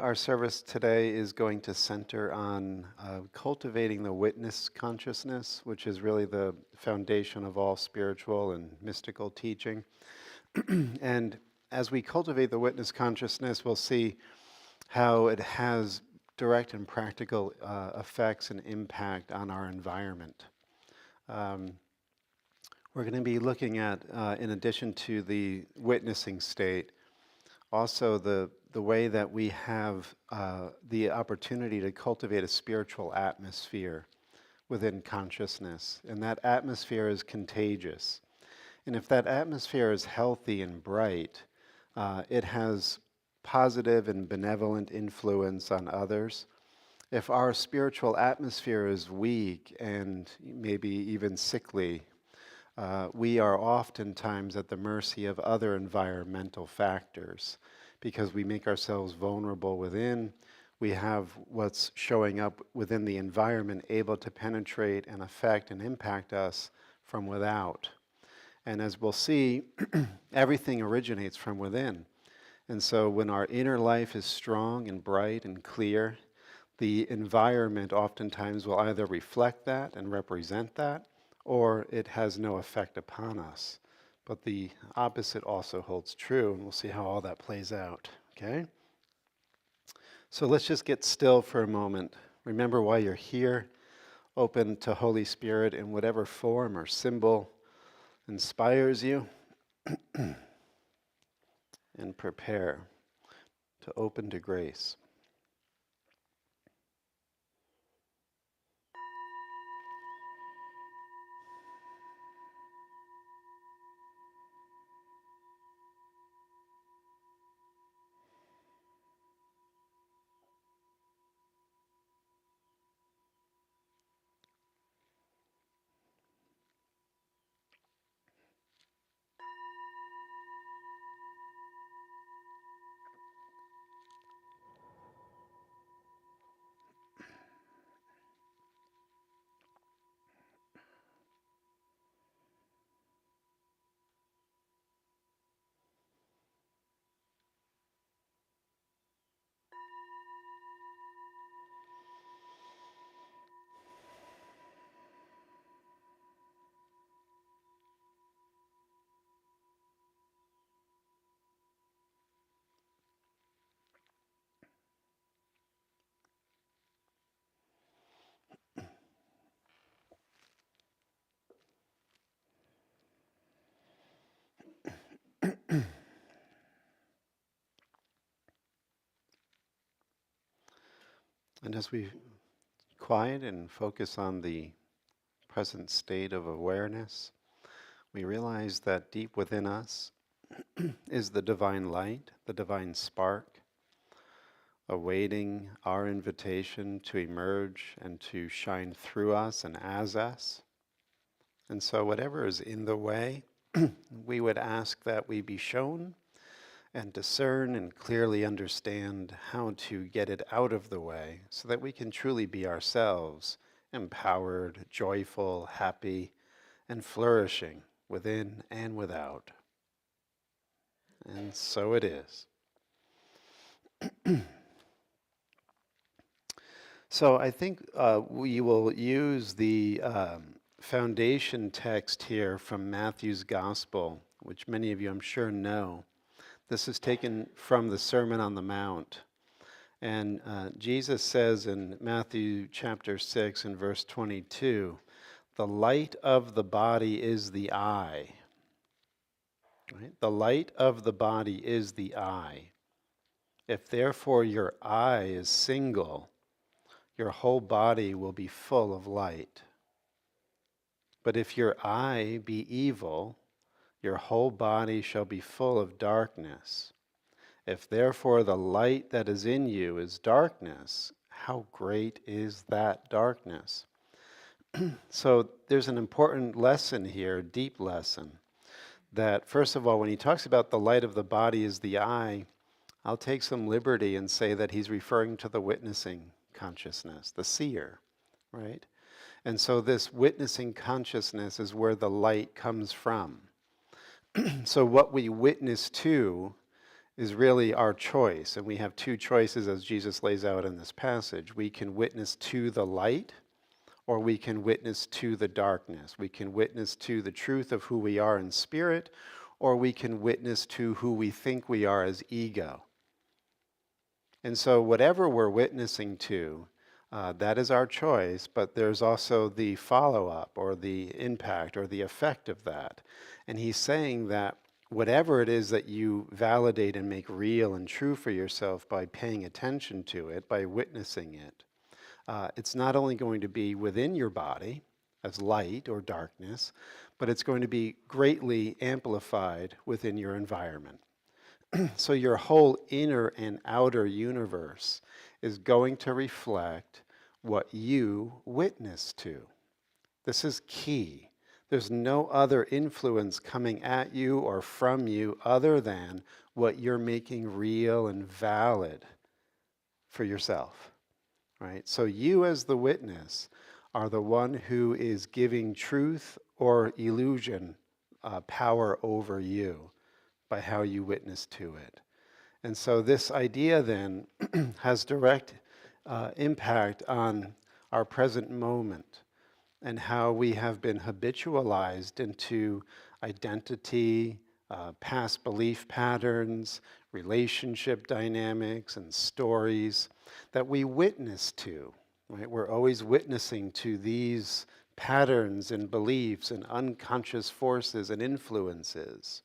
Our service today is going to center on cultivating the witness consciousness, which is really the foundation of all spiritual and mystical teaching. And as we cultivate the witness consciousness, we'll see how it has direct and practical effects and impact on our environment. We're going to be looking at, in addition to the witnessing state, also the way that we have the opportunity to cultivate a spiritual atmosphere within consciousness. And that atmosphere is contagious. And if that atmosphere is healthy and bright, it has positive and benevolent influence on others. If our spiritual atmosphere is weak and maybe even sickly, we are oftentimes at the mercy of other environmental factors because we make ourselves vulnerable within. We have what's showing up within the environment able to penetrate and affect and impact us from without. And as we'll see, everything originates from within. And so when our inner life is strong and bright and clear, the environment oftentimes will either reflect that and represent that, or it has no effect upon us. But the opposite also holds true, and we'll see how all that plays out, okay? So let's just get still for a moment. Remember why you're here, open to Holy Spirit in whatever form or symbol inspires you, and prepare to open to grace. And as we quiet and focus on the present state of awareness, we realize that deep within us is the divine light, the divine spark, awaiting our invitation to emerge and to shine through us and as us. And so whatever is in the way, we would ask that we be shown and discern and clearly understand how to get it out of the way so that we can truly be ourselves, empowered, joyful, happy, and flourishing within and without. And so it is. So I think we will use the foundation text here from Matthew's Gospel, which many of you I'm sure know. This is taken from the Sermon on the Mount. And Jesus says in Matthew chapter 6 and verse 22, the light of the body is the eye. Right? The light of the body is the eye. If therefore your eye is single, your whole body will be full of light. But if your eye be evil, your whole body shall be full of darkness. If therefore the light that is in you is darkness, how great is that darkness? So there's an important lesson here, deep lesson, that first of all, when he talks about the light of the body is the eye, I'll take some liberty and say that he's referring to the witnessing consciousness, the seer, right? And so this witnessing consciousness is where the light comes from. So what we witness to is really our choice. And we have two choices as Jesus lays out in this passage. We can witness to the light, or we can witness to the darkness. We can witness to the truth of who we are in spirit, or we can witness to who we think we are as ego. And so whatever we're witnessing to, that is our choice, but there's also the follow-up or the impact or the effect of that. And he's saying that whatever it is that you validate and make real and true for yourself by paying attention to it, by witnessing it, it's not only going to be within your body as light or darkness, but it's going to be greatly amplified within your environment. So your whole inner and outer universe is going to reflect what you witness to. This is key. There's no other influence coming at you or from you other than what you're making real and valid for yourself, right? So you as the witness are the one who is giving truth or illusion power over you by how you witness to it. And so this idea then has direct impact on our present moment and how we have been habitualized into identity, past belief patterns, relationship dynamics, and stories that we witness to, right? We're always witnessing to these patterns and beliefs and unconscious forces and influences.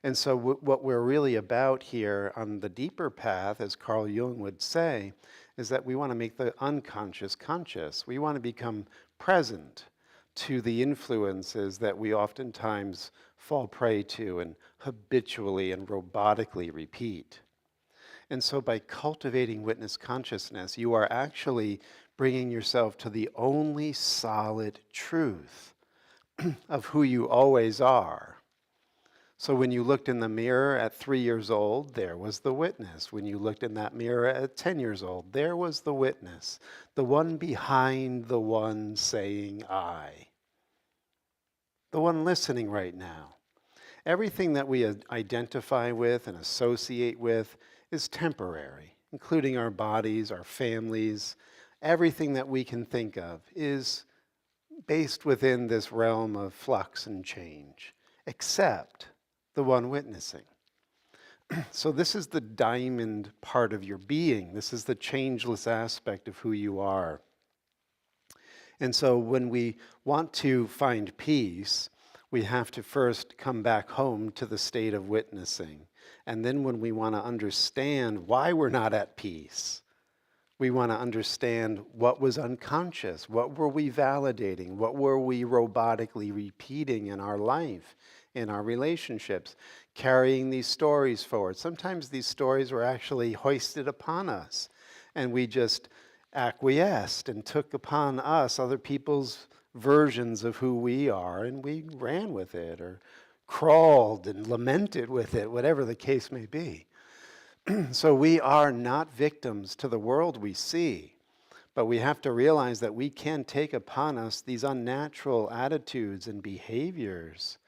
And so what we're really about here on the deeper path, as Carl Jung would say, is that we want to make the unconscious conscious. We want to become present to the influences that we oftentimes fall prey to and habitually and robotically repeat. And so by cultivating witness consciousness, you are actually bringing yourself to the only solid truth of who you always are. So when you looked in the mirror at 3 years old, there was the witness. When you looked in that mirror at 10 years old, there was the witness, the one behind the one saying I, the one listening right now. Everything that we identify with and associate with is temporary, including our bodies, our families. Everything that we can think of is based within this realm of flux and change, except the one witnessing. So this is the diamond part of your being. This is the changeless aspect of who you are. And so when we want to find peace, we have to first come back home to the state of witnessing. And then when we want to understand why we're not at peace, we want to understand what was unconscious, what were we validating, what were we robotically repeating in our life, in our relationships, carrying these stories forward. Sometimes these stories were actually hoisted upon us, and we just acquiesced and took upon us other people's versions of who we are, and we ran with it or crawled and lamented with it, whatever the case may be. So we are not victims to the world we see, but we have to realize that we can take upon us these unnatural attitudes and behaviors,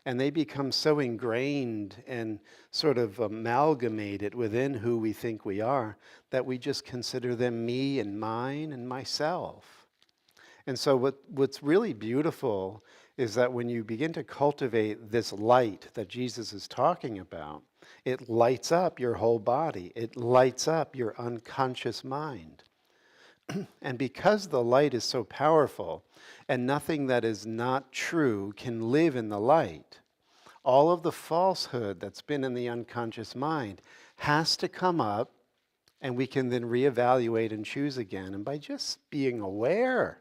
and they become so ingrained and sort of amalgamated within who we think we are that we just consider them me and mine and myself. And so what's really beautiful is that when you begin to cultivate this light that Jesus is talking about, it lights up your whole body. It lights up your unconscious mind. And because the light is so powerful and nothing that is not true can live in the light, all of the falsehood that's been in the unconscious mind has to come up, and we can then reevaluate and choose again. And by just being aware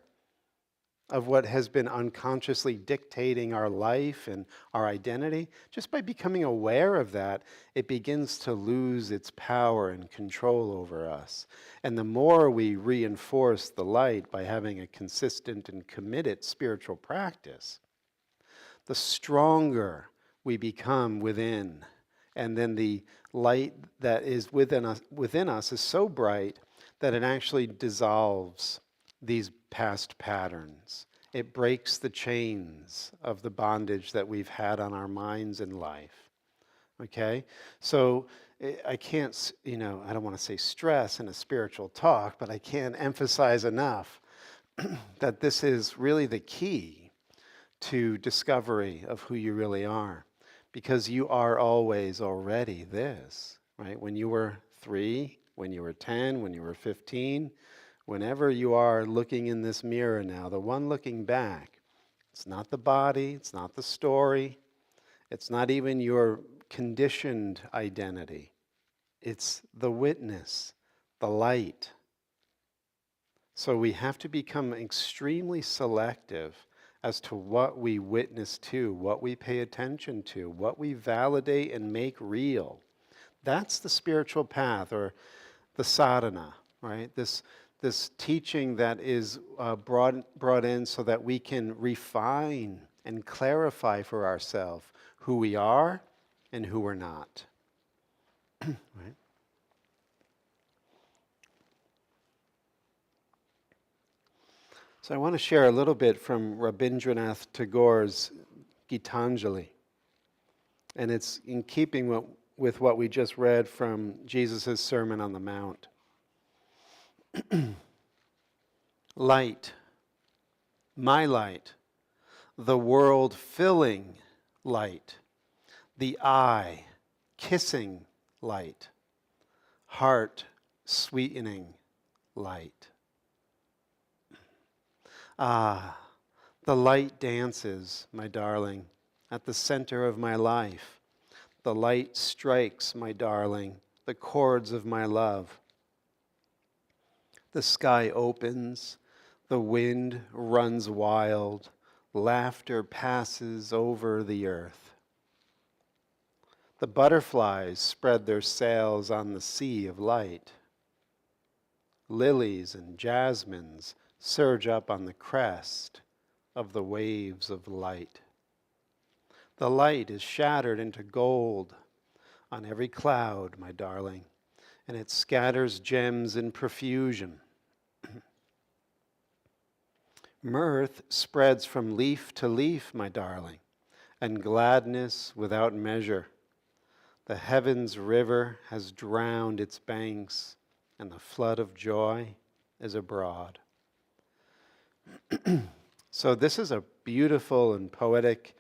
of what has been unconsciously dictating our life and our identity, just by becoming aware of that, it begins to lose its power and control over us. And the more we reinforce the light by having a consistent and committed spiritual practice, the stronger we become within. And then the light that is within us is so bright that it actually dissolves these past patterns. It breaks the chains of the bondage that we've had on our minds in life. Okay? So I can't, I don't want to say stress in a spiritual talk, but I can't emphasize enough that this is really the key to discovery of who you really are, because you are always already this, right? When you were 3, when you were 10, when you were 15, whenever you are looking in this mirror now, the one looking back, it's not the body, it's not the story, it's not even your conditioned identity. It's the witness, the light. So we have to become extremely selective as to what we witness to, what we pay attention to, what we validate and make real. That's the spiritual path, or the sadhana, right? This teaching that is brought in so that we can refine and clarify for ourselves who we are and who we're not. Right? So I want to share a little bit from Rabindranath Tagore's Gitanjali. And it's in keeping with what we just read from Jesus' Sermon on the Mount. Light, my light, the world filling light, the eye kissing light, heart sweetening light. Ah, the light dances, my darling, at the center of my life. The light strikes, my darling, the chords of my love. The sky opens, the wind runs wild, laughter passes over the earth. The butterflies spread their sails on the sea of light. Lilies and jasmines surge up on the crest of the waves of light. The light is shattered into gold on every cloud, my darling, and it scatters gems in profusion. Mirth spreads from leaf to leaf, my darling, and gladness without measure. The heavens' river has drowned its banks, and the flood of joy is abroad. So this is a beautiful and poetic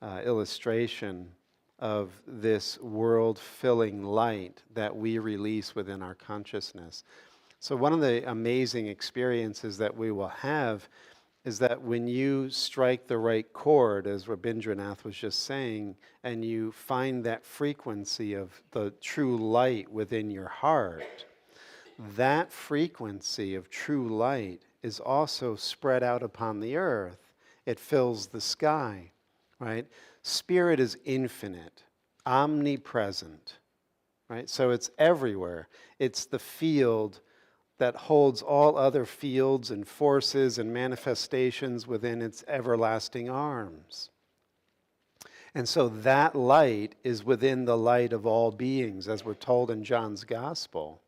illustration of this world-filling light that we release within our consciousness. So one of the amazing experiences that we will have is that when you strike the right chord, as Rabindranath was just saying, and you find that frequency of the true light within your heart, that frequency of true light is also spread out upon the earth. It fills the sky, right? Spirit is infinite, omnipresent, right? So it's everywhere. It's the field that holds all other fields and forces and manifestations within its everlasting arms. And so that light is within the light of all beings, as we're told in John's Gospel.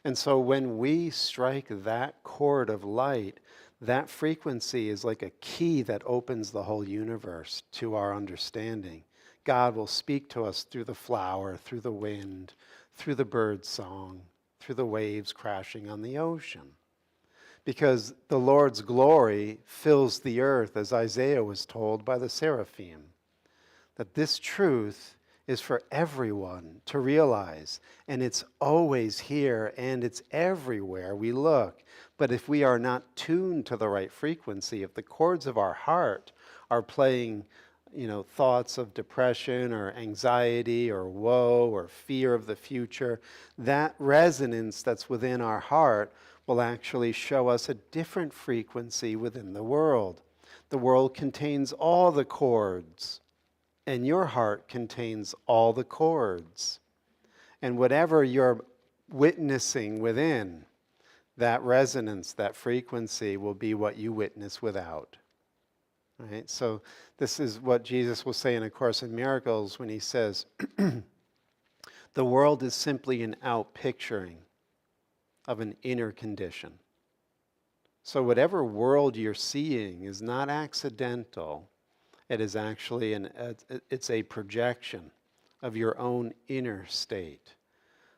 And so when we strike that chord of light, that frequency is like a key that opens the whole universe to our understanding. God will speak to us through the flower, through the wind, through the bird's song, through the waves crashing on the ocean. Because the Lord's glory fills the earth, as Isaiah was told by the seraphim. That this truth is for everyone to realize, and it's always here and it's everywhere we look. But if we are not tuned to the right frequency, if the chords of our heart are playing, thoughts of depression or anxiety or woe or fear of the future, that resonance that's within our heart will actually show us a different frequency within the world. The world contains all the chords, and your heart contains all the chords. And whatever you're witnessing within, that resonance, that frequency will be what you witness without. Right? So this is what Jesus will say in A Course in Miracles when he says, the world is simply an outpicturing of an inner condition. So whatever world you're seeing is not accidental. It is actually it's a projection of your own inner state.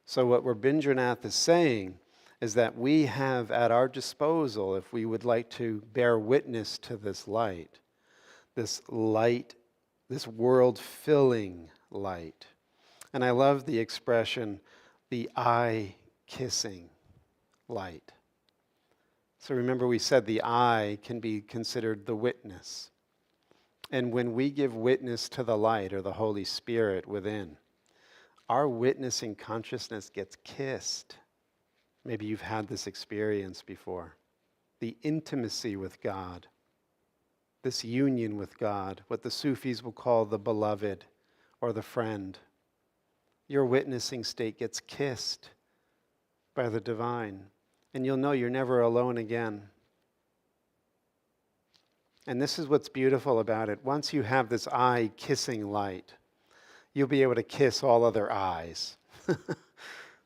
So what Rabindranath is saying is that we have at our disposal, if we would like to bear witness to this light, this world-filling light. And I love the expression, the eye-kissing light. So remember we said the eye can be considered the witness. And when we give witness to the light or the Holy Spirit within, our witnessing consciousness gets kissed. Maybe you've had this experience before. The intimacy with God, this union with God, what the Sufis will call the beloved or the friend. Your witnessing state gets kissed by the divine, and you'll know you're never alone again. And this is what's beautiful about it. Once you have this eye-kissing light, you'll be able to kiss all other eyes.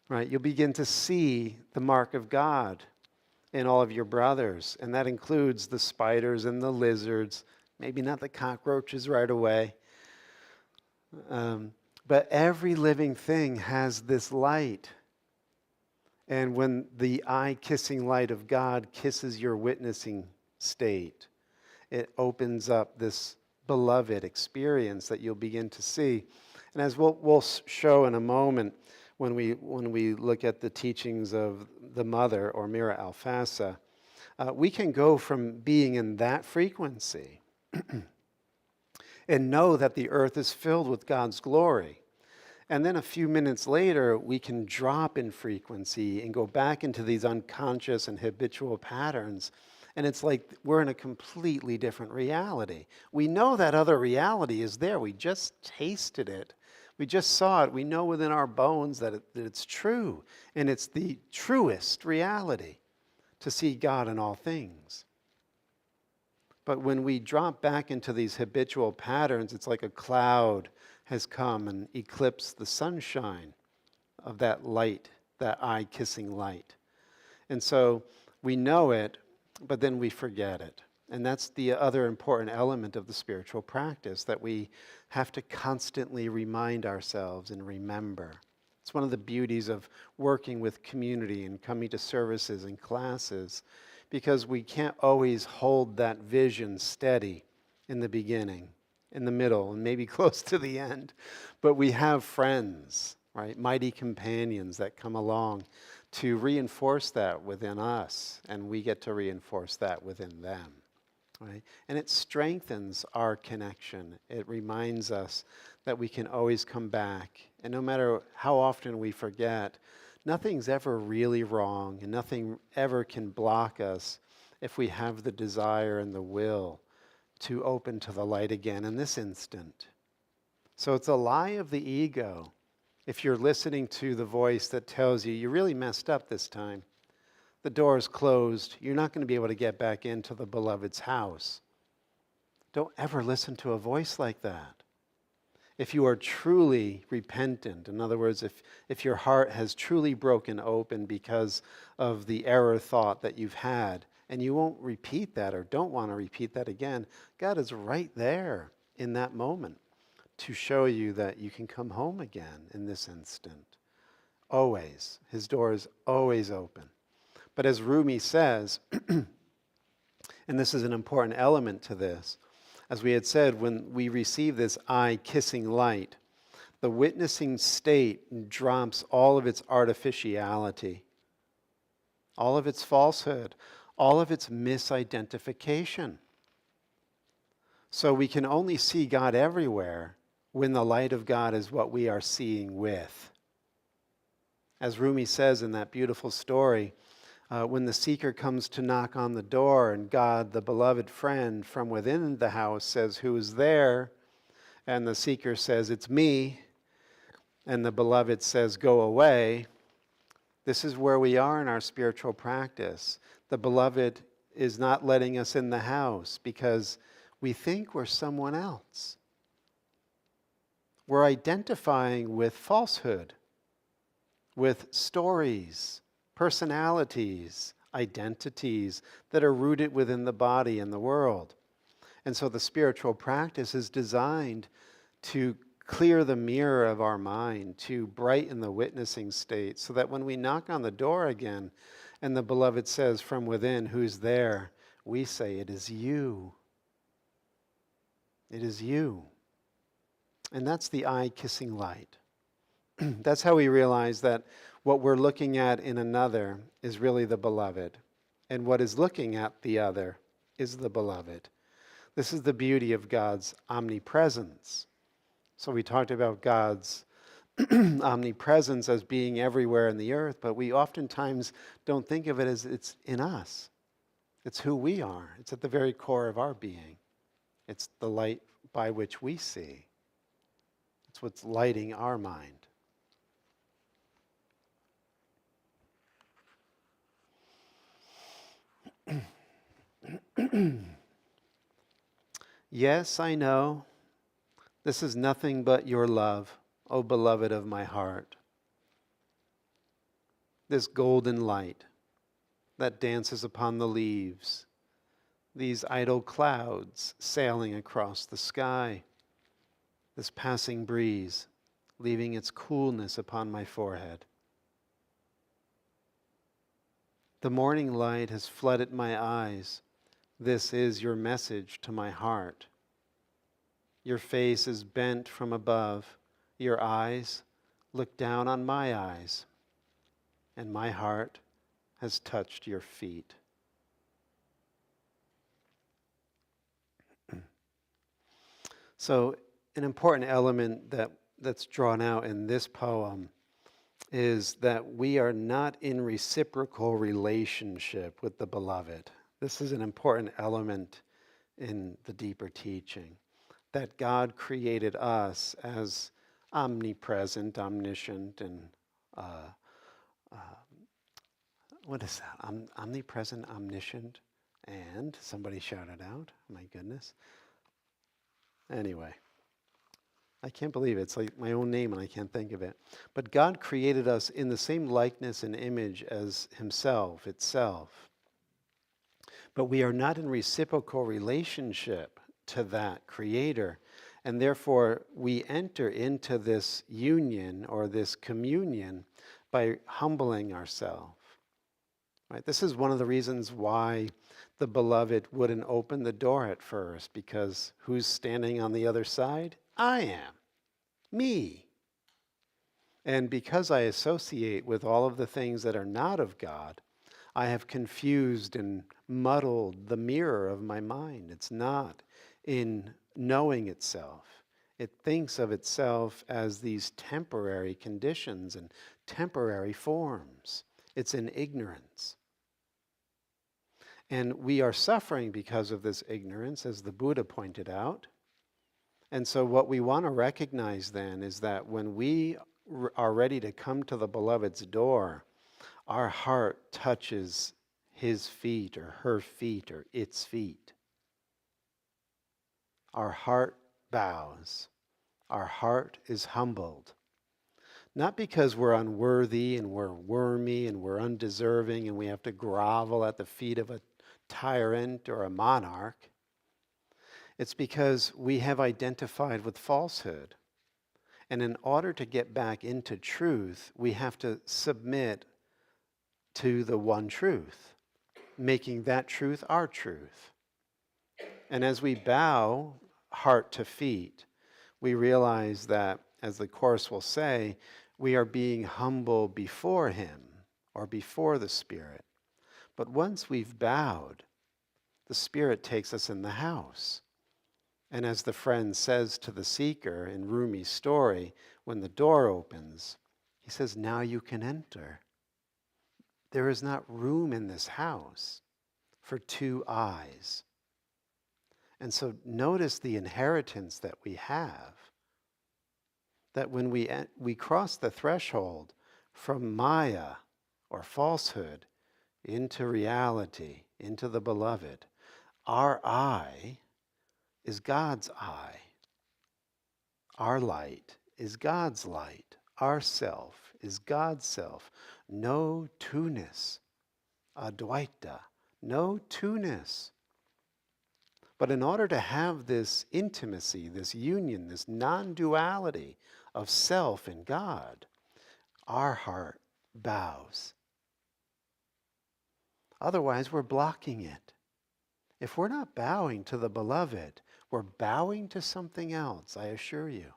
Right? You'll begin to see the mark of God in all of your brothers, and that includes the spiders and the lizards, maybe not the cockroaches right away. But every living thing has this light. And when the eye-kissing light of God kisses your witnessing state, it opens up this beloved experience that you'll begin to see. And as we'll show in a moment, when we look at the teachings of the mother, or Mira Alfassa, we can go from being in that frequency and know that the earth is filled with God's glory. And then a few minutes later, we can drop in frequency and go back into these unconscious and habitual patterns. And it's like we're in a completely different reality. We know that other reality is there. We just tasted it. We just saw it. We know within our bones that it's true. And it's the truest reality to see God in all things. But when we drop back into these habitual patterns, it's like a cloud has come and eclipsed the sunshine of that light, that eye-kissing light. And so we know it, but then we forget it. And that's the other important element of the spiritual practice, that we have to constantly remind ourselves and remember. It's one of the beauties of working with community and coming to services and classes, because we can't always hold that vision steady in the beginning, in the middle, and maybe close to the end. But we have friends, right? Mighty companions that come along to reinforce that within us, and we get to reinforce that within them. Right? And it strengthens our connection. It reminds us that we can always come back. And no matter how often we forget, nothing's ever really wrong, and nothing ever can block us if we have the desire and the will to open to the light again in this instant. So it's a lie of the ego if you're listening to the voice that tells you, you really messed up this time. The door is closed. You're not going to be able to get back into the beloved's house. Don't ever listen to a voice like that. If you are truly repentant, in other words, if your heart has truly broken open because of the error thought that you've had, and you won't repeat that or don't want to repeat that again, God is right there in that moment to show you that you can come home again in this instant. Always. His door is always open. But as Rumi says, and this is an important element to this, as we had said, when we receive this eye-kissing light, the witnessing state drops all of its artificiality, all of its falsehood, all of its misidentification. So we can only see God everywhere when the light of God is what we are seeing with. As Rumi says in that beautiful story, when the seeker comes to knock on the door and God, the beloved friend from within the house, says, "Who is there?" And the seeker says, "It's me." And the beloved says, "Go away." This is where we are in our spiritual practice. The beloved is not letting us in the house because we think we're someone else. We're identifying with falsehood, with stories, personalities, identities that are rooted within the body and the world. And so the spiritual practice is designed to clear the mirror of our mind, to brighten the witnessing state, so that when we knock on the door again and the beloved says from within, "Who's there?" we say, "It is you. It is you." And that's the eye-kissing light. That's how we realize that what we're looking at in another is really the beloved, and what is looking at the other is the beloved. This is the beauty of God's omnipresence. So we talked about God's omnipresence as being everywhere in the earth, but we oftentimes don't think of it as it's in us. It's who we are. It's at the very core of our being. It's the light by which we see. It's what's lighting our mind. Yes, I know. This is nothing but your love, O beloved of my heart. This golden light that dances upon the leaves, these idle clouds sailing across the sky, this passing breeze leaving its coolness upon my forehead. The morning light has flooded my eyes. This is your message to my heart. Your face is bent from above. Your eyes look down on my eyes, and my heart has touched your feet. So an important element that's drawn out in this poem is that we are not in reciprocal relationship with the beloved. This is an important element in the deeper teaching, that God created us as omnipresent, omniscient, and what is that? Omnipresent, omniscient, and somebody shouted out, my goodness. Anyway, I can't believe it. It's like my own name and I can't think of it. But God created us in the same likeness and image as himself, itself. But we are not in reciprocal relationship to that creator. And therefore, we enter into this union or this communion by humbling ourselves. Right? This is one of the reasons why the beloved wouldn't open the door at first, because who's standing on the other side? I am. Me. And because I associate with all of the things that are not of God, I have confused and muddled the mirror of my mind. It's not in knowing itself. It thinks of itself as these temporary conditions and temporary forms. It's in ignorance. And we are suffering because of this ignorance, as the Buddha pointed out. And so what we want to recognize then is that when we are ready to come to the beloved's door, our heart touches his feet or her feet or its feet. Our heart bows. Our heart is humbled. Not because we're unworthy and we're wormy and we're undeserving and we have to grovel at the feet of a tyrant or a monarch. It's because we have identified with falsehood. And in order to get back into truth, we have to submit to the one truth, making that truth our truth. And as we bow heart to feet, we realize that, as the Course will say, we are being humble before him or before the Spirit. But once we've bowed, the Spirit takes us in the house. And as the friend says to the seeker in Rumi's story, when the door opens, he says, "Now you can enter." There is not room in this house for two eyes. And so notice the inheritance that we have, that when we cross the threshold from Maya or falsehood into reality, into the beloved, our eye is God's eye. Our light is God's light. Our self is God's self. No two-ness, Advaita, no two-ness. But in order to have this intimacy, this union, this non-duality of self and God, our heart bows. Otherwise, we're blocking it. If we're not bowing to the beloved, we're bowing to something else, I assure you.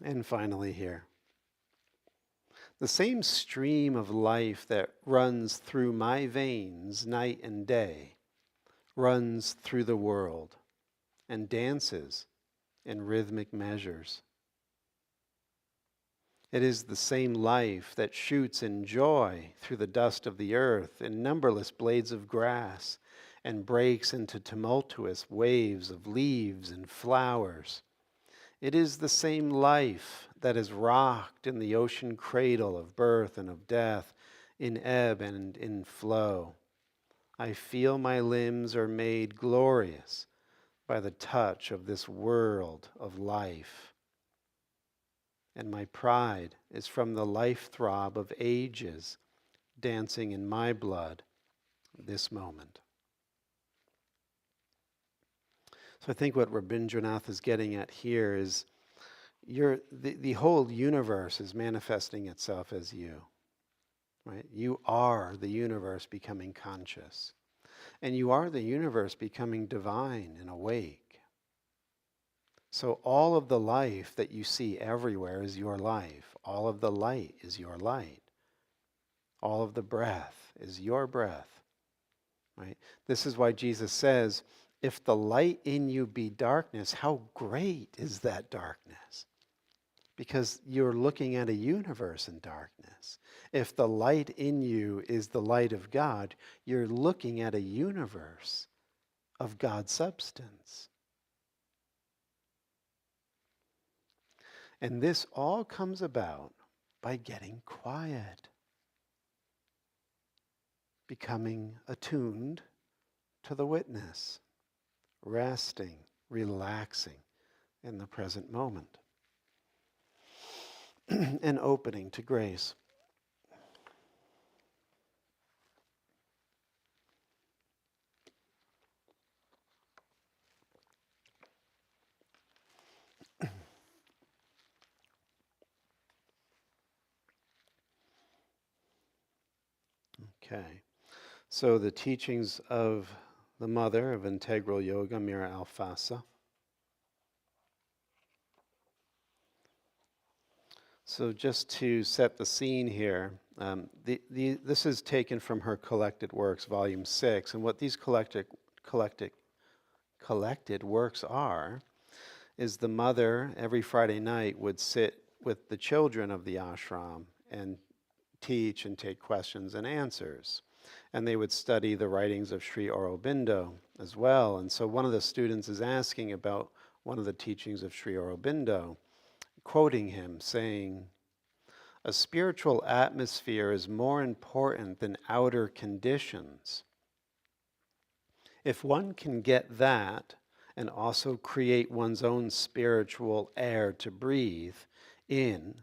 And finally here, the same stream of life that runs through my veins night and day runs through the world and dances in rhythmic measures. It is the same life that shoots in joy through the dust of the earth in numberless blades of grass and breaks into tumultuous waves of leaves and flowers. It is the same life that is rocked in the ocean cradle of birth and of death, in ebb and in flow. I feel my limbs are made glorious by the touch of this world of life. And my pride is from the life throb of ages dancing in my blood this moment. So I think what Rabindranath is getting at here is the whole universe is manifesting itself as you. Right? You are the universe becoming conscious. And you are the universe becoming divine and awake. So all of the life that you see everywhere is your life. All of the light is your light. All of the breath is your breath. Right? This is why Jesus says, if the light in you be darkness, how great is that darkness? Because you're looking at a universe in darkness. If the light in you is the light of God, you're looking at a universe of God's substance. And this all comes about by getting quiet, becoming attuned to the witness, resting, relaxing in the present moment, and opening to grace. Okay, so the teachings of the mother of integral yoga, Mira Alfasa. So just to set the scene here, this is taken from her Collected Works, Volume 6, and what these collected works are is the mother every Friday night would sit with the children of the ashram and teach and take questions and answers. And they would study the writings of Sri Aurobindo as well. And so one of the students is asking about one of the teachings of Sri Aurobindo, quoting him, saying, "A spiritual atmosphere is more important than outer conditions. If one can get that and also create one's own spiritual air to breathe in,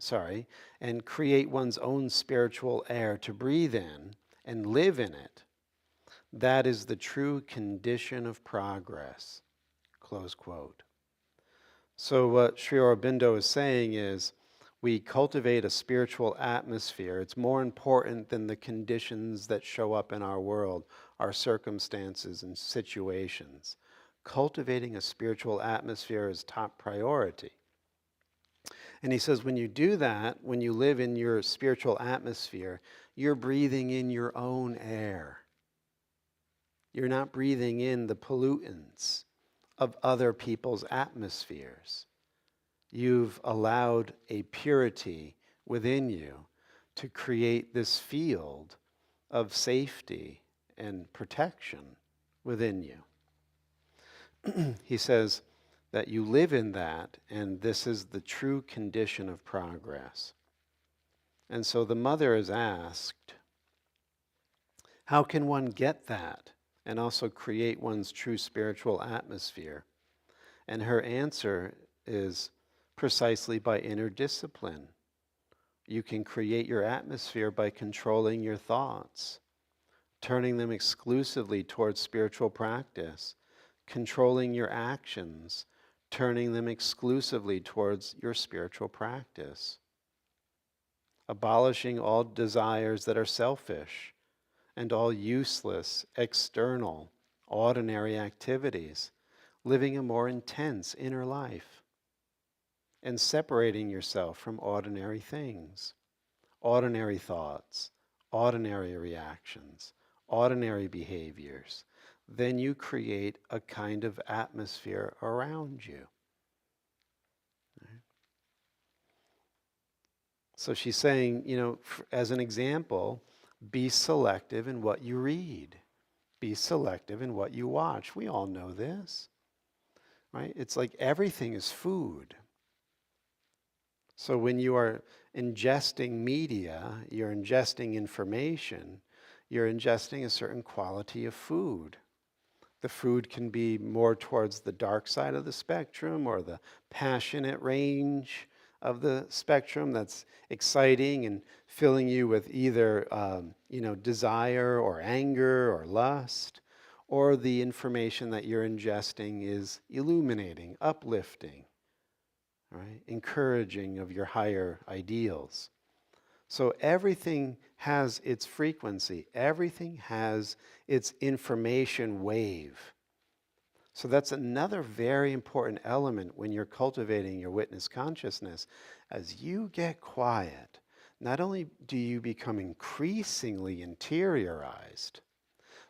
and create one's own spiritual air to breathe in and live in it, that is the true condition of progress." Close quote. So what Sri Aurobindo is saying is, we cultivate a spiritual atmosphere. It's more important than the conditions that show up in our world, our circumstances and situations. Cultivating a spiritual atmosphere is top priority. And he says when you do that, when you live in your spiritual atmosphere, you're breathing in your own air. You're not breathing in the pollutants of other people's atmospheres. You've allowed a purity within you to create this field of safety and protection within you. He says that you live in that, and this is the true condition of progress. And so the mother is asked, how can one get that and also create one's true spiritual atmosphere? And her answer is precisely by inner discipline. You can create your atmosphere by controlling your thoughts, turning them exclusively towards spiritual practice, controlling your actions, turning them exclusively towards your spiritual practice, abolishing all desires that are selfish and all useless, external, ordinary activities, living a more intense inner life, and separating yourself from ordinary things, ordinary thoughts, ordinary reactions, ordinary behaviors. Then you create a kind of atmosphere around you. Right? So she's saying, as an example, be selective in what you read. Be selective in what you watch. We all know this, right? It's like everything is food. So when you are ingesting media, you're ingesting information, you're ingesting a certain quality of food. The food can be more towards the dark side of the spectrum or the passionate range of the spectrum that's exciting and filling you with either desire or anger or lust, or the information that you're ingesting is illuminating, uplifting, right? Encouraging of your higher ideals. So everything has its frequency. Everything has its information wave. So that's another very important element when you're cultivating your witness consciousness. As you get quiet, not only do you become increasingly interiorized,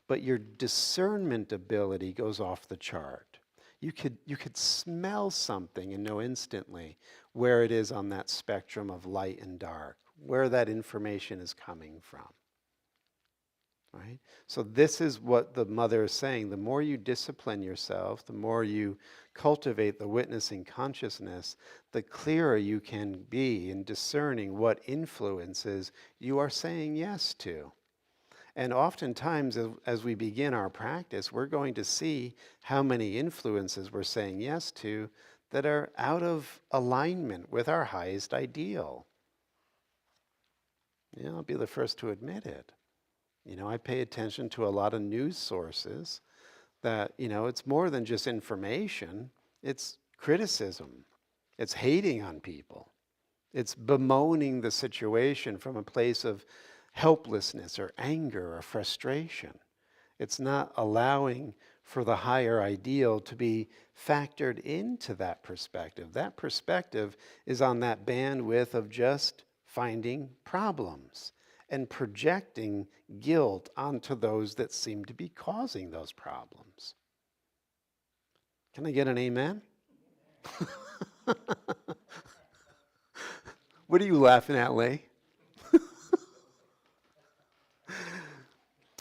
but your discernment ability goes off the chart. You could smell something and know instantly where it is on that spectrum of light and dark, where that information is coming from. Right? So this is what the mother is saying. The more you discipline yourself, the more you cultivate the witnessing consciousness, the clearer you can be in discerning what influences you are saying yes to. And oftentimes, as we begin our practice, we're going to see how many influences we're saying yes to that are out of alignment with our highest ideal. I'll be the first to admit it. I pay attention to a lot of news sources that, it's more than just information. It's criticism. It's hating on people. It's bemoaning the situation from a place of helplessness or anger or frustration. It's not allowing for the higher ideal to be factored into that perspective. That perspective is on that bandwidth of just finding problems and projecting guilt onto those that seem to be causing those problems. Can I get an amen? What are you laughing at, Leigh?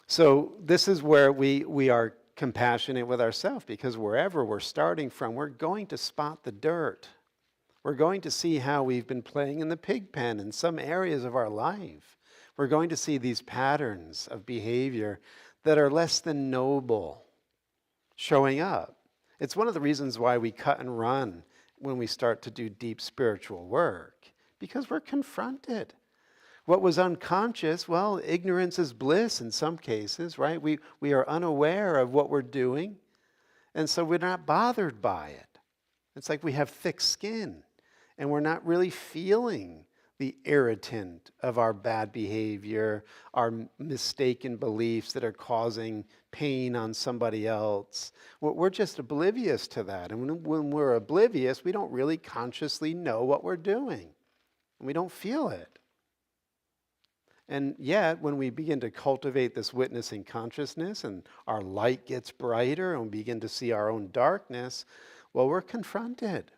So this is where we are compassionate with ourselves, because wherever we're starting from, we're going to spot the dirt. We're going to see how we've been playing in the pig pen in some areas of our life. We're going to see these patterns of behavior that are less than noble showing up. It's one of the reasons why we cut and run when we start to do deep spiritual work, because we're confronted. What was unconscious, well, ignorance is bliss in some cases, right? We are unaware of what we're doing, and so we're not bothered by it. It's like we have thick skin, and we're not really feeling the irritant of our bad behavior, our mistaken beliefs that are causing pain on somebody else. We're just oblivious to that. And when we're oblivious, we don't really consciously know what we're doing. And we don't feel it. And yet, when we begin to cultivate this witnessing consciousness and our light gets brighter and we begin to see our own darkness, well, we're confronted.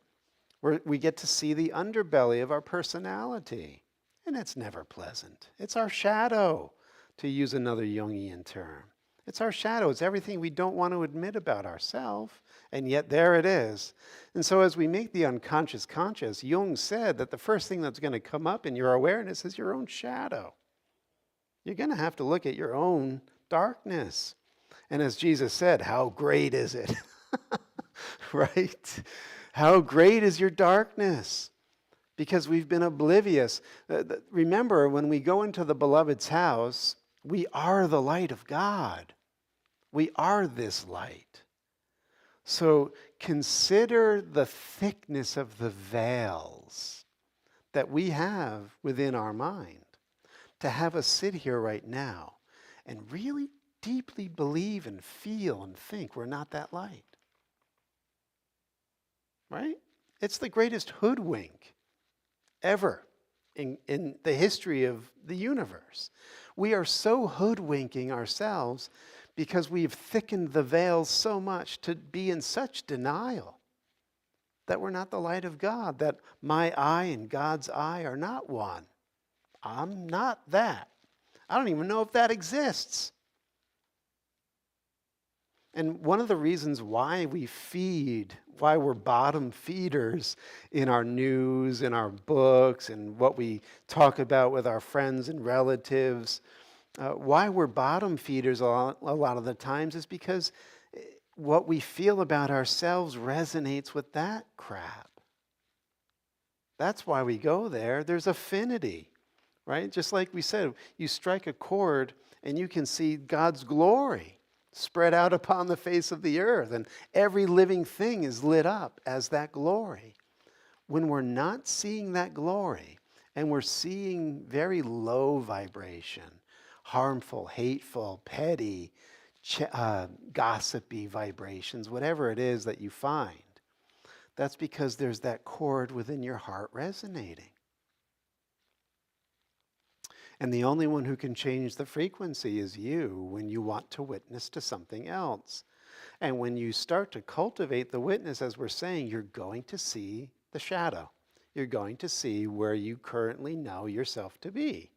We get to see the underbelly of our personality. And it's never pleasant. It's our shadow, to use another Jungian term. It's our shadow. It's everything we don't want to admit about ourselves. And yet there it is. And so as we make the unconscious conscious, Jung said that the first thing that's going to come up in your awareness is your own shadow. You're going to have to look at your own darkness. And as Jesus said, how great is it? Right? How great is your darkness? because we've been oblivious. Remember, when we go into the beloved's house, we are the light of God. We are this light. So consider the thickness of the veils that we have within our mind. To have us sit here right now and really deeply believe and feel and think we're not that light. Right? It's the greatest hoodwink ever in the history of the universe. We are so hoodwinking ourselves because we've thickened the veils so much to be in such denial that we're not the light of God, that my eye and God's eye are not one. I'm not that. I don't even know if that exists. And one of the reasons why why we're bottom feeders in our news, in our books, and what we talk about with our friends and relatives, why we're bottom feeders a lot of the times is because what we feel about ourselves resonates with that crap. That's why we go there. There's affinity, right? Just like we said, you strike a chord and you can see God's glory spread out upon the face of the earth, and every living thing is lit up as that glory. When we're not seeing that glory, and we're seeing very low vibration, harmful, hateful, petty, gossipy vibrations, whatever it is that you find, that's because there's that chord within your heart resonating. And the only one who can change the frequency is you when you want to witness to something else. And when you start to cultivate the witness, as we're saying, you're going to see the shadow. You're going to see where you currently know yourself to be.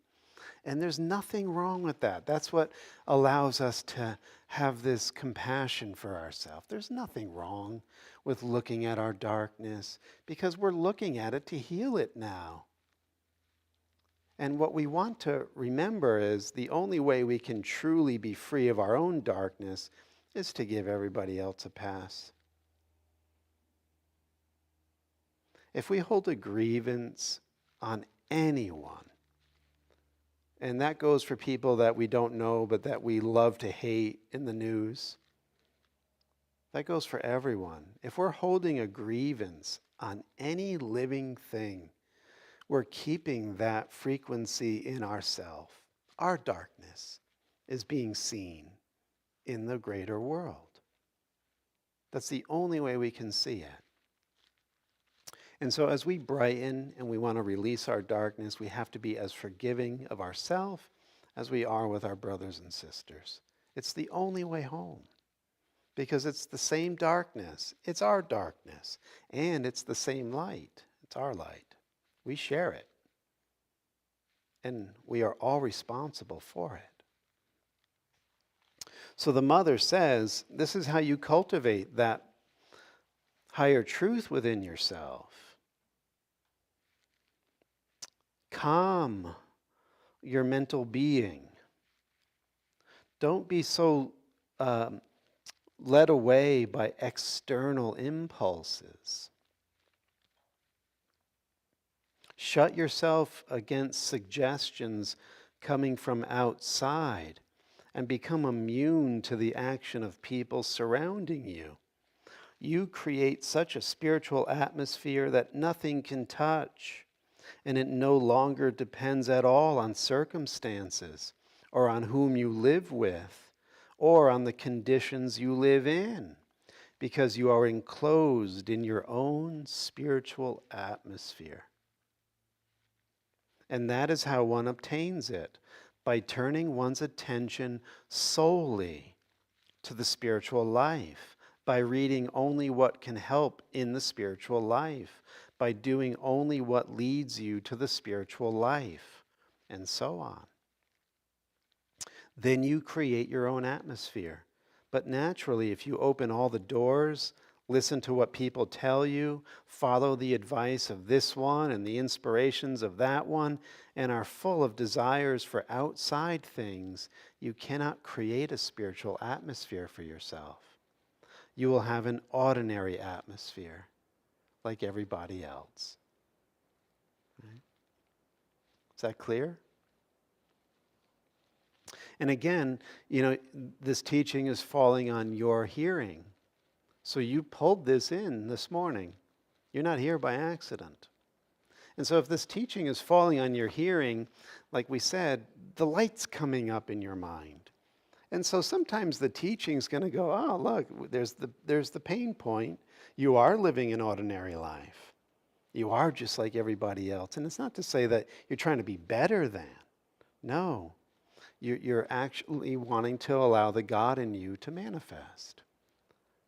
And there's nothing wrong with that. That's what allows us to have this compassion for ourselves. There's nothing wrong with looking at our darkness because we're looking at it to heal it now. And what we want to remember is the only way we can truly be free of our own darkness is to give everybody else a pass. If we hold a grievance on anyone, and that goes for people that we don't know but that we love to hate in the news, that goes for everyone. If we're holding a grievance on any living thing, we're keeping that frequency in ourself. Our darkness is being seen in the greater world. That's the only way we can see it. And so as we brighten and we want to release our darkness, we have to be as forgiving of ourselves as we are with our brothers and sisters. It's the only way home because it's the same darkness. It's our darkness. And it's the same light. It's our light. We share it. And we are all responsible for it. So the mother says, this is how you cultivate that higher truth within yourself. Calm your mental being. Don't be so led away by external impulses. Shut yourself against suggestions coming from outside and become immune to the action of people surrounding you. You create such a spiritual atmosphere that nothing can touch, and it no longer depends at all on circumstances or on whom you live with or on the conditions you live in, because you are enclosed in your own spiritual atmosphere. And that is how one obtains it, by turning one's attention solely to the spiritual life, by reading only what can help in the spiritual life, by doing only what leads you to the spiritual life, and so on. Then you create your own atmosphere. But naturally, if you open all the doors, listen to what people tell you, follow the advice of this one and the inspirations of that one, and are full of desires for outside things, you cannot create a spiritual atmosphere for yourself. You will have an ordinary atmosphere, like everybody else. Is that clear? And again, this teaching is falling on your hearing. So you pulled this in this morning. You're not here by accident. And so if this teaching is falling on your hearing, like we said, the light's coming up in your mind. And so sometimes the teaching's going to go, oh, look, there's the pain point. You are living an ordinary life. You are just like everybody else. And it's not to say that you're trying to be better than. No. You're actually wanting to allow the God in you to manifest.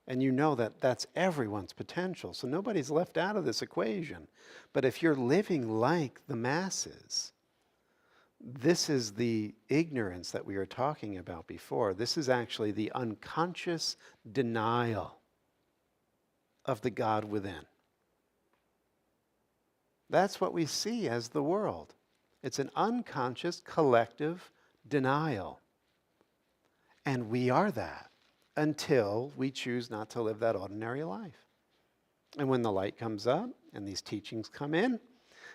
And you know that that's everyone's potential. So nobody's left out of this equation. But if you're living like the masses, this is the ignorance that we were talking about before. This is actually the unconscious denial of the God within. That's what we see as the world. It's an unconscious collective denial. And we are that until we choose not to live that ordinary life. And when the light comes up and these teachings come in,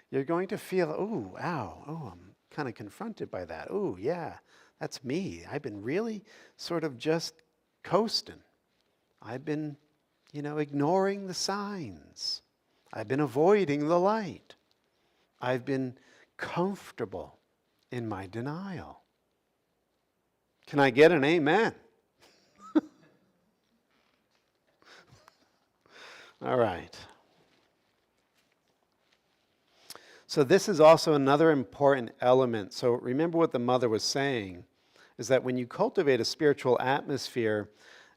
you're going to feel, oh, wow, oh, I'm kind of confronted by that. Oh, yeah, that's me. I've been really sort of just coasting. I've been, ignoring the signs. I've been avoiding the light. I've been comfortable in my denial. Can I get an amen? All right. So this is also another important element. So remember what the mother was saying, is that when you cultivate a spiritual atmosphere,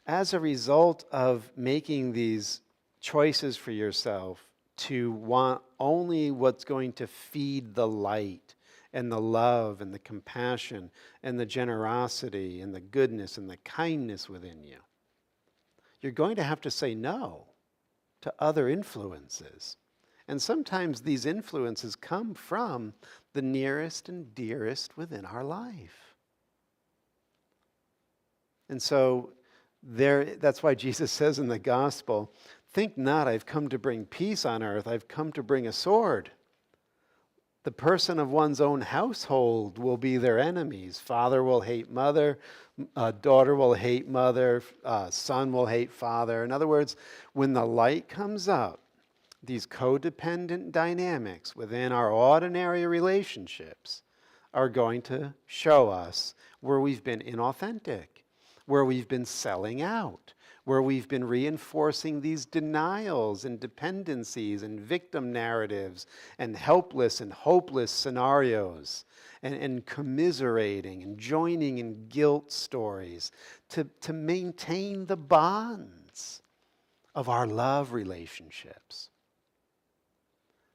as a result of making these choices for yourself to want only what's going to feed the light and the love and the compassion and the generosity and the goodness and the kindness within you, you're going to have to say no to other influences. And sometimes these influences come from the nearest and dearest within our life. And so that's why Jesus says in the gospel, think not I've come to bring peace on earth, I've come to bring a sword. The person of one's own household will be their enemies. Father will hate mother, daughter will hate mother, son will hate father. In other words, when the light comes up, these codependent dynamics within our ordinary relationships are going to show us where we've been inauthentic, where we've been selling out, where we've been reinforcing these denials and dependencies and victim narratives and helpless and hopeless scenarios and commiserating and joining in guilt stories to maintain the bonds of our love relationships.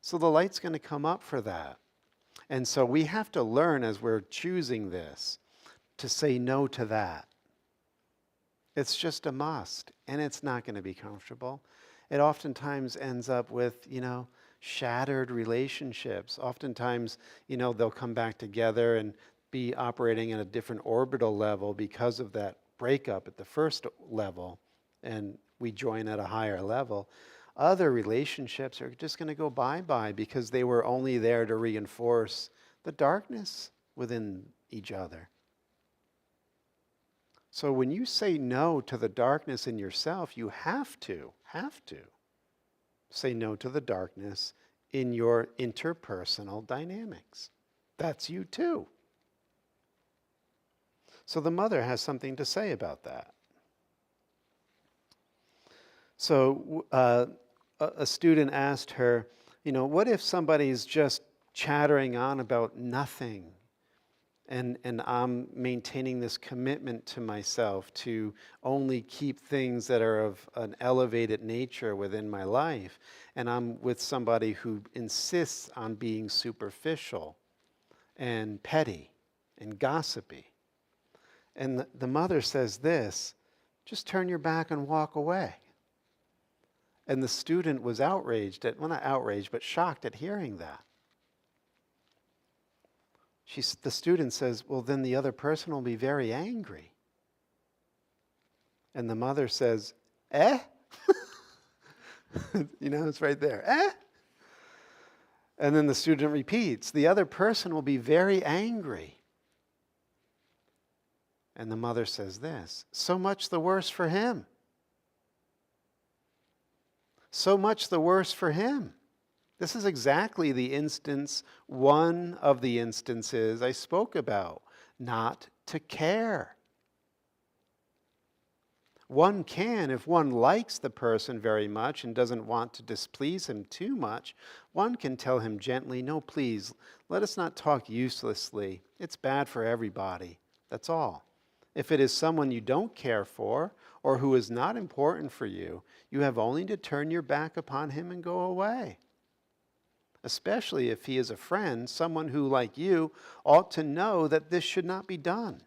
So the light's going to come up for that. And so we have to learn as we're choosing this to say no to that. It's just a must, and it's not going to be comfortable. It oftentimes ends up with, shattered relationships. Oftentimes, they'll come back together and be operating at a different orbital level because of that breakup at the first level, and we join at a higher level. Other relationships are just going to go bye-bye because they were only there to reinforce the darkness within each other. So when you say no to the darkness in yourself, you have to say no to the darkness in your interpersonal dynamics. That's you too. So the mother has something to say about that. So a student asked her, what if somebody's just chattering on about nothing? And I'm maintaining this commitment to myself to only keep things that are of an elevated nature within my life. And I'm with somebody who insists on being superficial and petty and gossipy. And the mother says this, just turn your back and walk away. And the student was outraged well, not outraged, but shocked at hearing that. The student says, well, then the other person will be very angry. And the mother says, eh? It's right there. Eh? And then the student repeats, the other person will be very angry. And the mother says this, so much the worse for him. So much the worse for him. This is exactly the instance, one of the instances I spoke about, not to care. One can, if one likes the person very much and doesn't want to displease him too much, one can tell him gently, no, please, let us not talk uselessly. It's bad for everybody. That's all. If it is someone you don't care for or who is not important for you, you have only to turn your back upon him and go away. Especially if he is a friend, someone who, like you, ought to know that this should not be done.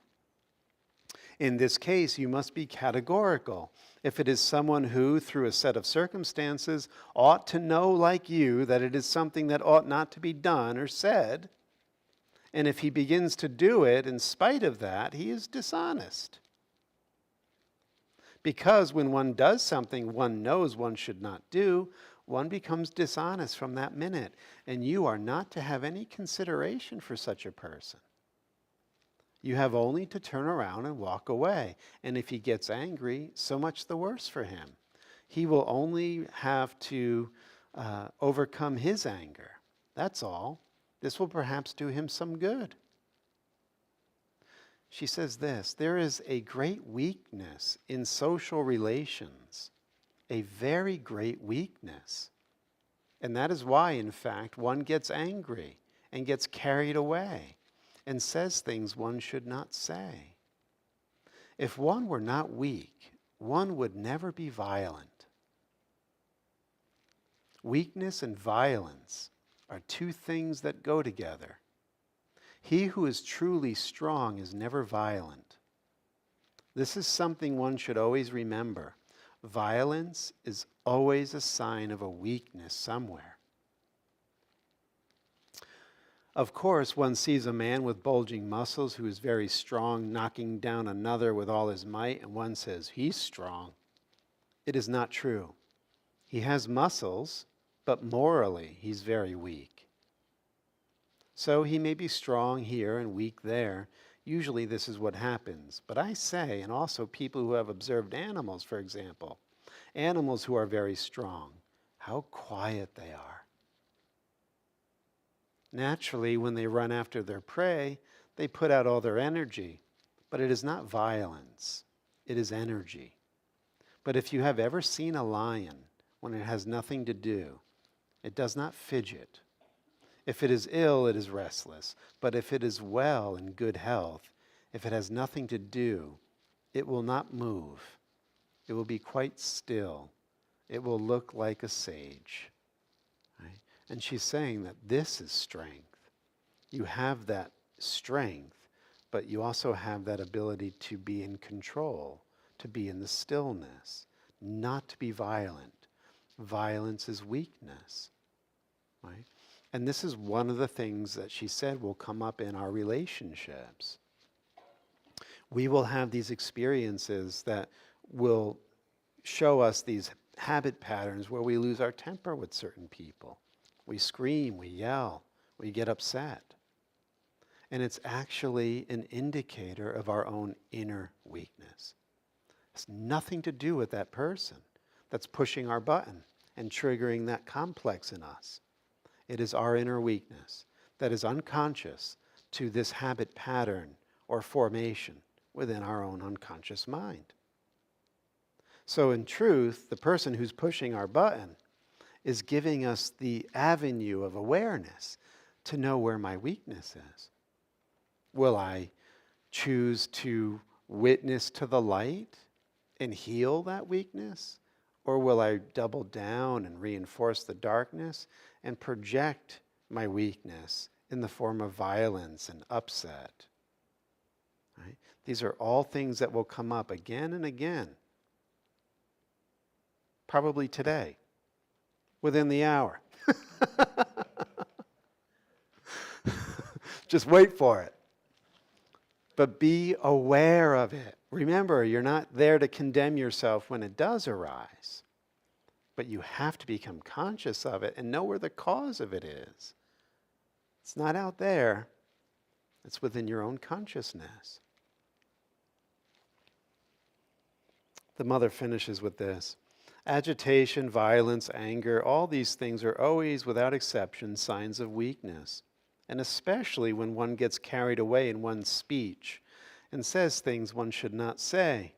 In this case, you must be categorical. If it is someone who, through a set of circumstances, ought to know, like you, that it is something that ought not to be done or said, and if he begins to do it in spite of that, he is dishonest. Because when one does something one knows one should not do, one becomes dishonest from that minute, and you are not to have any consideration for such a person. You have only to turn around and walk away. And if he gets angry, so much the worse for him. He will only have to overcome his anger. That's all. This will perhaps do him some good. She says this, there is a great weakness in social relations, a very great weakness. And that is why, in fact, one gets angry and gets carried away and says things one should not say. If one were not weak, one would never be violent. Weakness and violence are two things that go together. He who is truly strong is never violent. This is something one should always remember. Violence is always a sign of a weakness somewhere. Of course, one sees a man with bulging muscles who is very strong, knocking down another with all his might, and one says, he's strong. It is not true. He has muscles, but morally he's very weak. So he may be strong here and weak there. Usually this is what happens. But I say, and also people who have observed animals, for example, animals who are very strong, how quiet they are. Naturally, when they run after their prey, they put out all their energy. But it is not violence. It is energy. But if you have ever seen a lion when it has nothing to do, it does not fidget. If it is ill, it is restless. But if it is well, in good health, if it has nothing to do, it will not move. It will be quite still. It will look like a sage. Right? And she's saying that this is strength. You have that strength, but you also have that ability to be in control, to be in the stillness, not to be violent. Violence is weakness. Right? And this is one of the things that she said will come up in our relationships. We will have these experiences that will show us these habit patterns where we lose our temper with certain people. We scream, we yell, we get upset. And it's actually an indicator of our own inner weakness. It has nothing to do with that person that's pushing our button and triggering that complex in us. It is our inner weakness that is unconscious to this habit pattern or formation within our own unconscious mind. So in truth, the person who's pushing our button is giving us the avenue of awareness to know where my weakness is. Will I choose to witness to the light and heal that weakness? Or will I double down and reinforce the darkness and project my weakness in the form of violence and upset? Right? These are all things that will come up again and again. Probably today, within the hour. Just wait for it. But be aware of it. Remember, you're not there to condemn yourself when it does arise. But you have to become conscious of it and know where the cause of it is. It's not out there. It's within your own consciousness. The mother finishes with this. Agitation, violence, anger, all these things are always, without exception, signs of weakness. And especially when one gets carried away in one's speech and says things one should not say.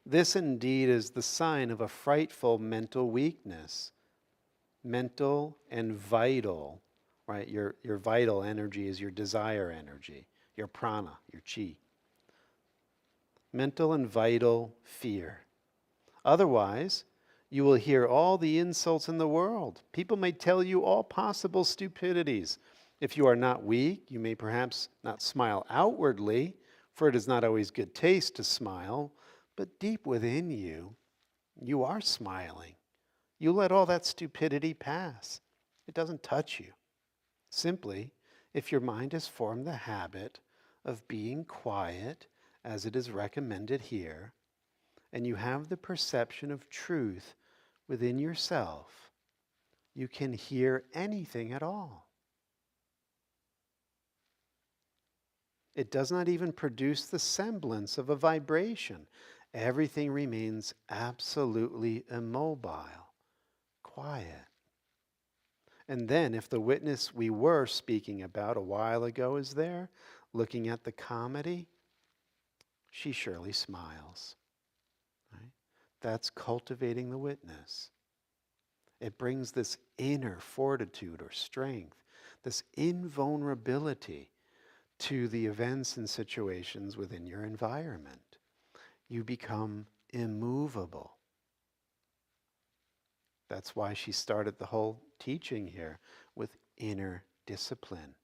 This indeed is the sign of a frightful mental weakness. Mental and vital, right? Your vital energy is your desire energy, your prana, your chi. Mental and vital fear. Otherwise, you will hear all the insults in the world. People may tell you all possible stupidities. If you are not weak, you may perhaps not smile outwardly, for it is not always good taste to smile, but deep within you, you are smiling. You let all that stupidity pass. It doesn't touch you. Simply, if your mind has formed the habit of being quiet, as it is recommended here, and you have the perception of truth within yourself, you can hear anything at all. It does not even produce the semblance of a vibration. Everything remains absolutely immobile, quiet. And then, if the witness we were speaking about a while ago is there, looking at the comedy, she surely smiles. Right? That's cultivating the witness. It brings this inner fortitude or strength, this invulnerability to the events and situations within your environment. You become immovable. That's why she started the whole teaching here with inner discipline.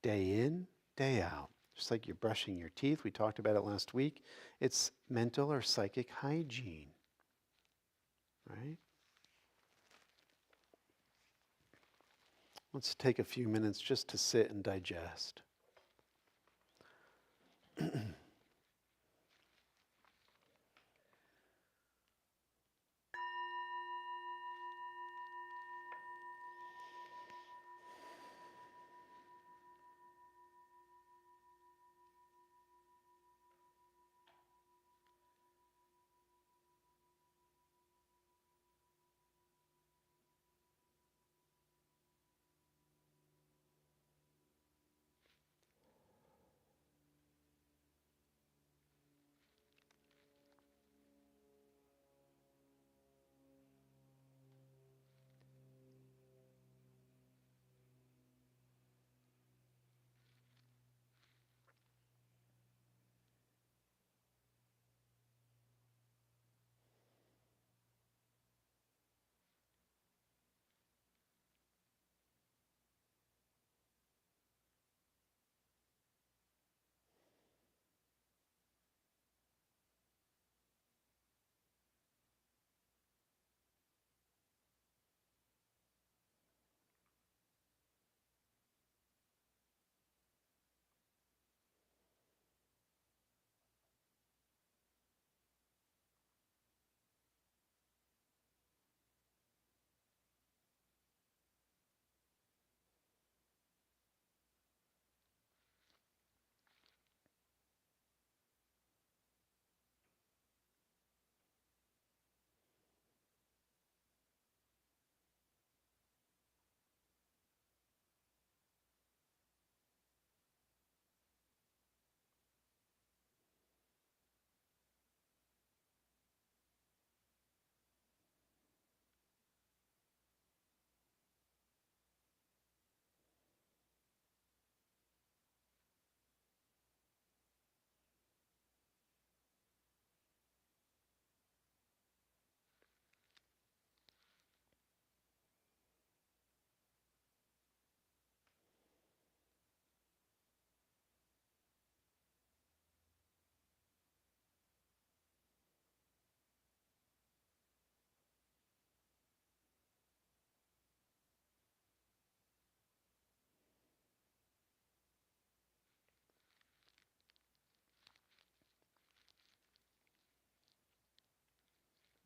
Day in, day out. Just like you're brushing your teeth, we talked about it last week. It's mental or psychic hygiene. Right? Let's take a few minutes just to sit and digest.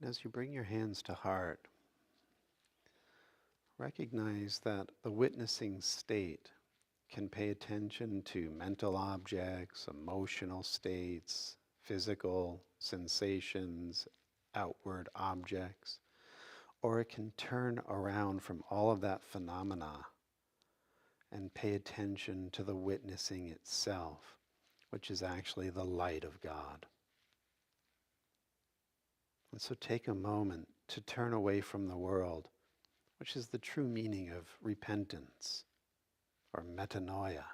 As you bring your hands to heart, recognize that the witnessing state can pay attention to mental objects, emotional states, physical sensations, outward objects, or it can turn around from all of that phenomena and pay attention to the witnessing itself, which is actually the light of God. And so take a moment to turn away from the world, which is the true meaning of repentance or metanoia,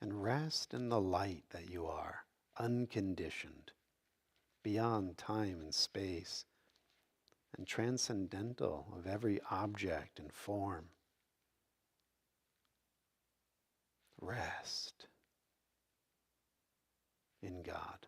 and rest in the light that you are, unconditioned, beyond time and space, and transcendental of every object and form. Rest in God.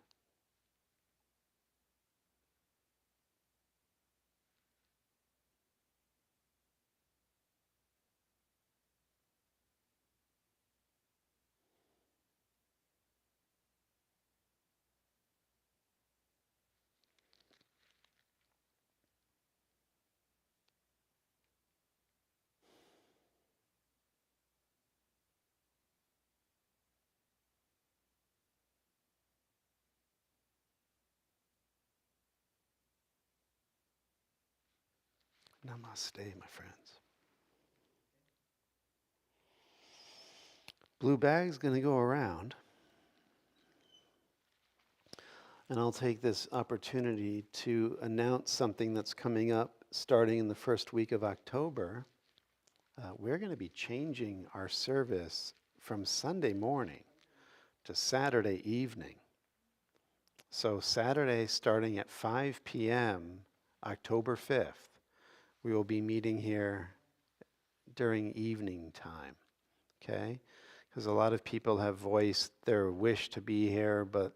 Namaste, my friends. Blue bag's going to go around, and I'll take this opportunity to announce something that's coming up starting in the first week of October. We're going to be changing our service from Sunday morning to Saturday evening. So Saturday starting at 5 p.m., October 5th, we will be meeting here during evening time, okay? Because a lot of people have voiced their wish to be here, but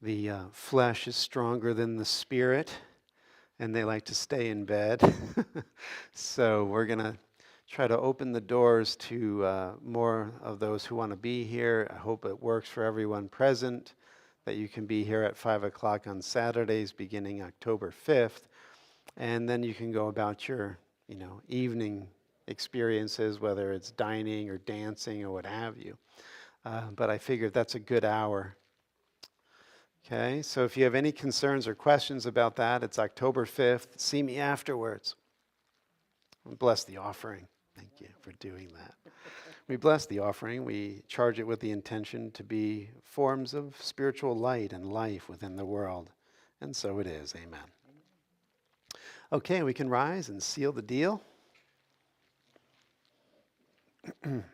the flesh is stronger than the spirit, and they like to stay in bed. So we're going to try to open the doors to more of those who want to be here. I hope it works for everyone present, that you can be here at 5 o'clock on Saturdays beginning October 5th. And then you can go about your, evening experiences, whether it's dining or dancing or what have you. But I figured that's a good hour. Okay, so if you have any concerns or questions about that, it's October 5th. See me afterwards. Bless the offering. Thank you for doing that. We bless the offering. We charge it with the intention to be forms of spiritual light and life within the world. And so it is. Amen. Okay, we can rise and seal the deal. And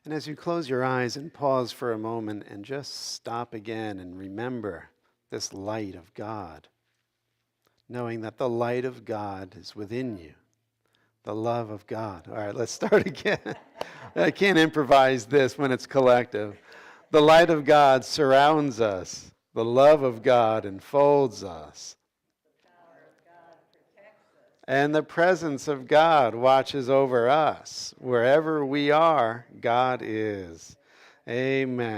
as you close your eyes and pause for a moment and just stop again and remember this light of God, knowing that the light of God is within you, the love of God. All right, let's start again. I can't improvise this when it's collective. The light of God surrounds us. The love of God enfolds us. And the presence of God watches over us. Wherever we are, God is. Amen.